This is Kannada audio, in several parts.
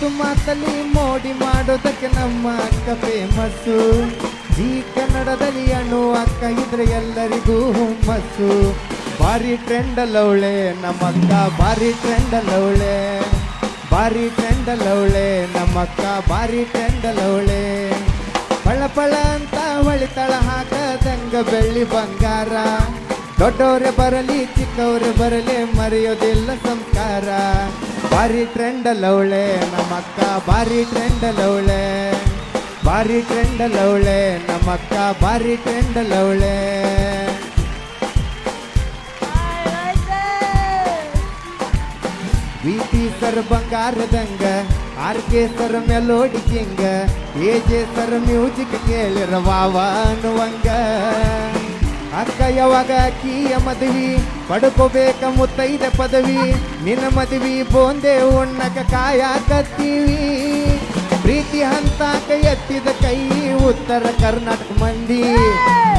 ಮಾತಲ್ಲಿ ಮೋಡಿ ಮಾಡೋದಕ್ಕೆ ನಮ್ಮ ಅಕ್ಕ ಫೇಮಸ್ಸು. ಈ ಕನ್ನಡದಲ್ಲಿ ಅಣ್ಣು ಅಕ್ಕ ಇದ್ರೆ ಎಲ್ಲರಿಗೂ ಹುಮ್ಮಸ್ಸು. ಭಾರಿ ಟ್ರೆಂಡ್ ಅಲ್ಲವಳೆ ನಮ್ಮಕ್ಕ, ಭಾರಿ ಟ್ರೆಂಡ್ ಅಲ್ಲವಳೆ, ಭಾರಿ ಟ್ರೆಂಡ್ ಅಲ್ಲವಳೆ ನಮ್ಮಕ್ಕ, ಭಾರಿ ಟ್ರೆಂಡ್ ಅಲ್ಲವಳೆ. ಪಳ ಪಳ ಅಂತ ಹೊಳಿತಳ ಹಾಕದಂಗ ಬೆಳ್ಳಿ ಬಂಗಾರ. ದೊಡ್ಡವರೇ ಬರಲಿ ಚಿಕ್ಕವರೇ ಬರಲಿ ಮರೆಯೋದಿಲ್ಲ ಸಂಸ್ಕಾರ. ಭಾರಿ ಟ್ರೆಂಡ್ ಅಲ್ಲವಳೆ ನಮ್ಮಕ್ಕ, ಭಾರಿ ಟ್ರೆಂಡ್ ಅಲ್ಲವಳೆ, ಭಾರಿ ಟ್ರೆಂಡ್ ಅಲ್ಲವಳೆ ನಮ್ಮಕ್ಕ, ಭಾರಿ ಟ್ರೆಂಡ್ ಅಲ್ಲವಳೆ. ವಿಟಿ ಸರ್ ಬಂಗಾರದಂಗ, ಆರ್ ಕೆ ಸರ್ ಮೆಲೋಡಿ ಕಿಂಗ, ಎ ಜೆ ಸರ್ ಮ್ಯೂಸಿಕ್ ಕೇಳಿರ ವಾವ ಅನ್ನುವಂಗ. ಅಕ್ಕ ಯಾವಾಗ ಅಕ್ಕಿಯ ಮದುವೆ ಪಡ್ಕೋಬೇಕ ಮುತ್ತೈದ ಪದವಿ. ನಿನ್ನ ಮದುವೆ ಬೋಂದೆ ಉಣ್ಣಕ ಕಾಯಕತ್ತೀವಿ. ಪ್ರೀತಿ ಹಂತಾಕ ಎತ್ತಿದ ಕೈ ಉತ್ತರ ಕರ್ನಾಟಕ ಮಂದಿ.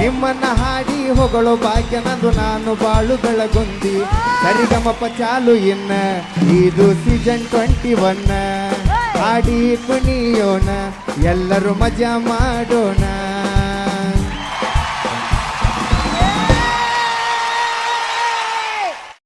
ನಿಮ್ಮನ್ನ ಹಾಡಿ ಹೊಗಳೋ ಭಾಗ್ಯ ನಂದು, ನಾನು ಬಾಳು ಬೆಳಗುಂದಿ. ಸರಿಗಮಪ ಚಾಲು ಇನ್ನ ಇದು ಸೀಸನ್ 21. ಹಾಡಿ ಕುಣಿಯೋಣ ಎಲ್ಲರೂ ಮಜಾ ಮಾಡೋಣ.